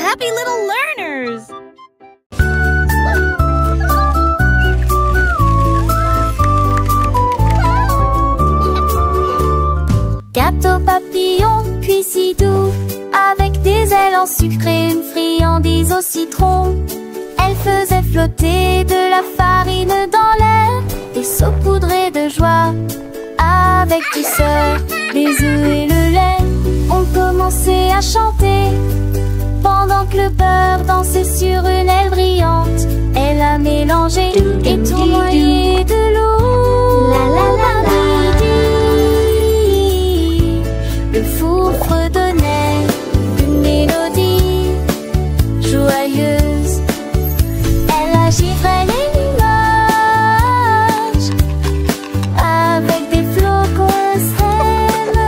happy little learners! Gâteau papillon cuit si doux, avec des ailes en sucre et une friandise au citron. Elle faisait flotter de la farine dans l'air et saupoudrait de joie avec douceur. Les œufs et le lait ont commencé à chanter pendant que le beurre dansait sur une aile brillante. Elle a mélangé et tournoyé de l'eau. La la la la. Le four fredonnait une mélodie joyeuse. Elle agiterait les nuages avec des flocons sève.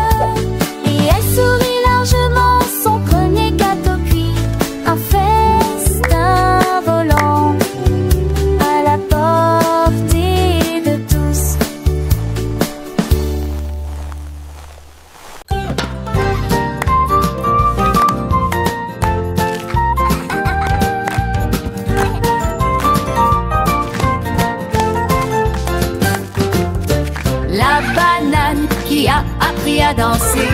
Et elle sourit largement son premier gâteau cuit. Un festin volant à la portée de tous. La banane qui a appris à danser.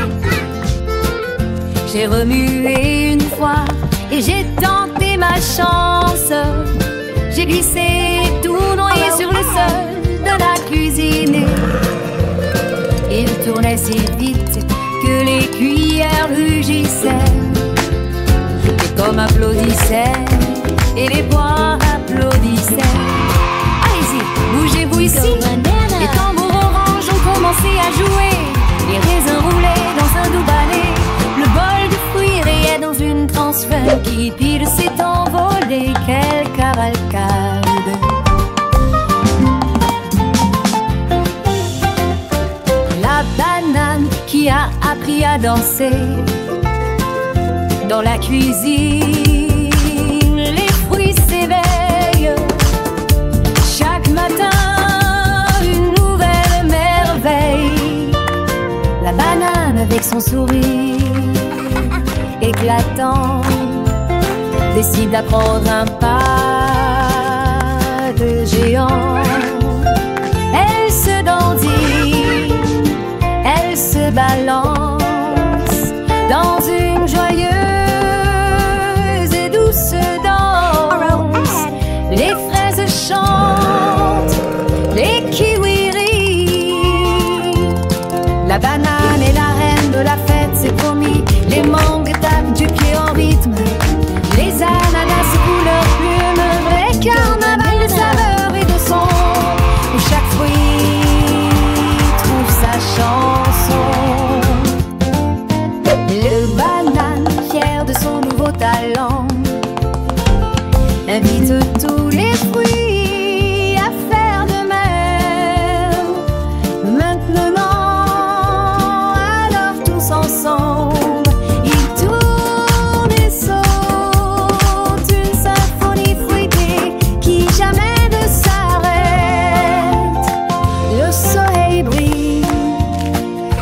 J'ai remué une fois et j'ai tenté ma chance. J'ai glissé tout noyé sur le sol de la cuisine. Il tournait si vite que les cuillères rugissaient. Les pommes applaudissaient et les poings applaudissaient. Allez-y, bougez-vous ici. Les tambours oranges ont commencé à jouer. Les raisins roulaient dans un doux balai. Le bol de fruits rayait dans une transe funky. Puis le s'est envolé, quelle cavalcade. La banane qui a appris à danser. Dans la cuisine, les fruits s'éveillent. Chaque matin, la banane avec son sourire éclatant décide d'apprendre un pas de géant. Elle se dandine, elle se balance dans une joyeuse et douce danse. Les fraises chantent, les kiwis rient. La banane est la reine de la fête, c'est promis. Les mangues tapent du pied en rythme. Les ananas secouent leurs plumes. Un vrai carnaval de saveurs et de sons, où chaque fruit trouve sa chanson. Le banane, fier de son nouveau talent, invite tous les fruits à faire de même. Maintenant, alors tous ensemble, ils tournent et sautent, une symphonie fruitée qui jamais ne s'arrête. Le soleil brille,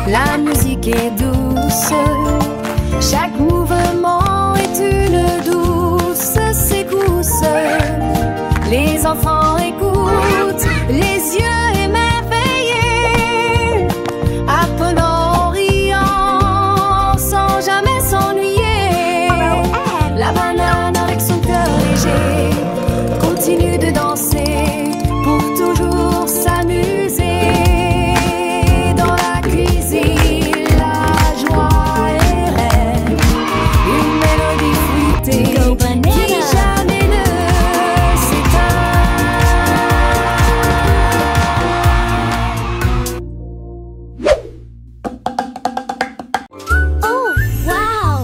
la musique est douce, chaque mouvement est une douce secousse. Les enfants écoutent, les yeux émerveillés, apprenant, riant, sans jamais s'ennuyer. La banane avec son cœur léger continue de danser pour toujours s'amuser. Dans la cuisine, la joie est reine, une mélodie fruitée qui jamais ne Oh, wow!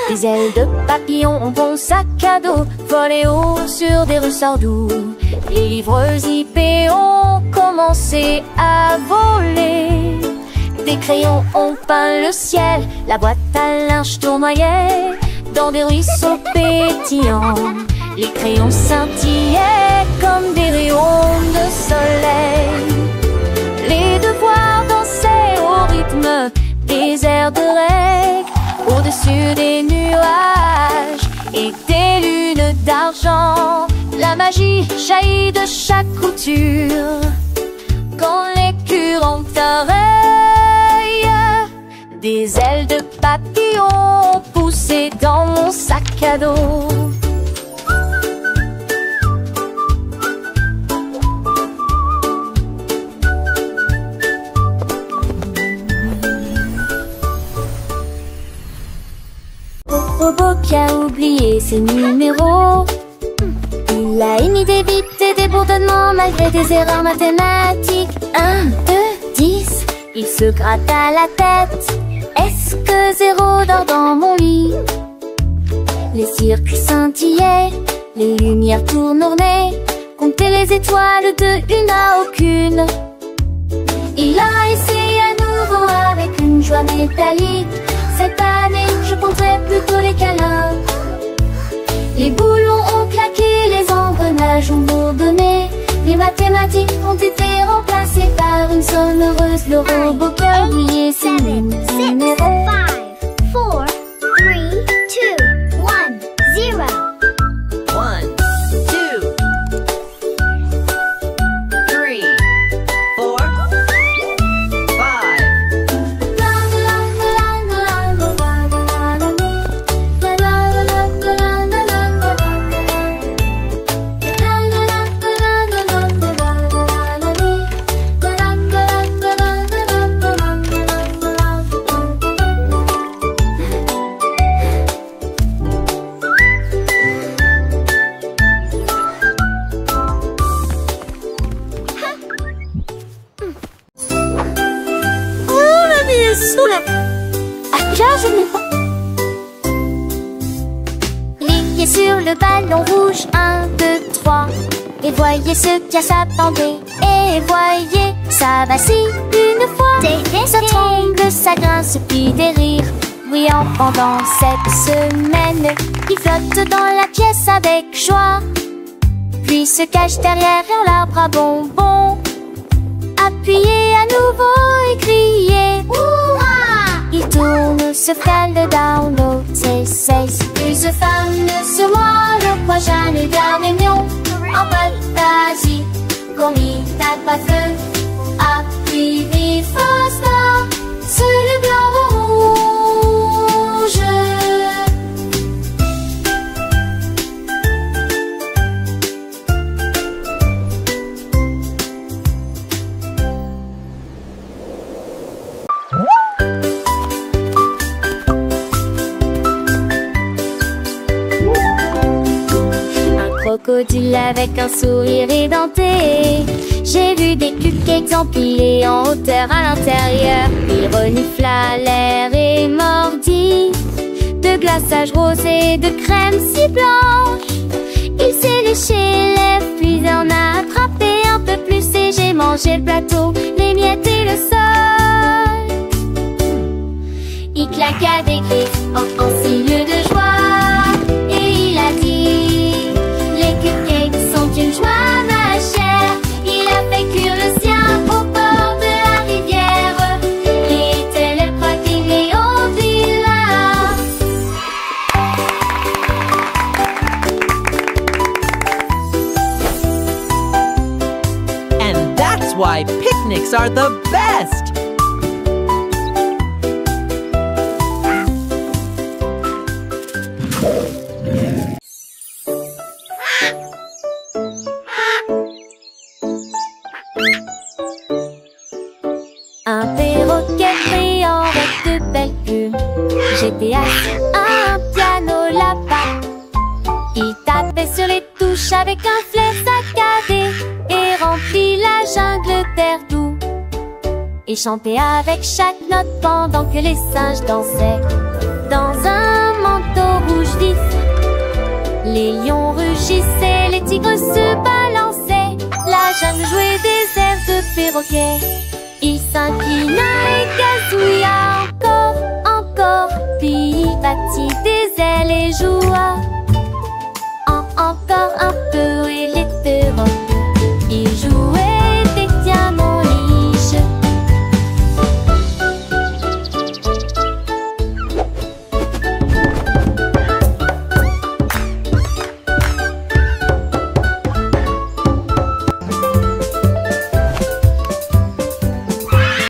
Des ailes de papillon, bon sac à dos, volé haut sur des ressorts doux. Les livres zippés ont commencé à voler. Des crayons ont peint le ciel, la boîte à linge tournoyait dans des ruisseaux pétillants. Les crayons scintillaient comme des rayons de soleil. Les devoirs dansaient au rythme des airs de règle sur des nuages et des lunes d'argent. La magie jaillit de chaque couture quand les curants t'arrêtent. Des ailes de papillon poussées dans mon sac à dos. Bobo qui a oublié ses numéros. Il a une idée vite et des bourdonnements malgré des erreurs mathématiques. 1, 2, 10, il se gratte à la tête. Est-ce que 0 dort dans mon lit? Les cirques scintillaient, les lumières tournoyaient. Compter les étoiles de une à aucune. Il a essayé à nouveau avec une joie métallique. Cette année, je compterai plutôt les câlins. Les boulons ont claqué, les engrenages ont bourdonné. Les mathématiques ont été remplacées par une somme heureuse. Le robot qui a oublié ses numéros. 5, 4, 3, 2, 1, 0. 1, 2, 3, 4, Cliquez sur le ballon rouge, 1, 2, 3. Et voyez ce qui s'attendait. Et voyez, ça vacille une fois. Ça tremble, ça grince, puis des rires bruyants pendant cette semaine. Il flotte dans la pièce avec joie, puis se cache derrière un arbre à bonbons. Appuyez à nouveau et criez ouah! Il tourne, se fait le download, c'est plus fameux sur moi, le prochain est bien mignon. En fantaisie, comme il tape à feu, appuie vive Foster, sur le blanc rouge. Crocodile avec un sourire édenté. J'ai vu des cupcakes empilés en hauteur à l'intérieur. Il renifla l'air et mordit de glaçage rose et de crème si blanche. Il s'est léché les lèvres puis en a attrapé un peu plus. Et j'ai mangé le plateau, les miettes et le sol. Il claqua des griffes en signe de joie et il a dit: les cupcakes sont une joie, ma chère. Il a fait cuire le sien au bord de la rivière. Little el protégéon du lac. and that's why picnics are the best! Un perroquet brillant avec de belles plumes. J'étais assis à un piano là-bas. Il tapait sur les touches avec un flair saccadé et remplit la jungle d'air doux. Et chantait avec chaque note pendant que les singes dansaient dans un manteau rouge vif. Les lions rugissaient, les tigres se balançaient. La jungle jouait des airs de perroquet. Il s'inclina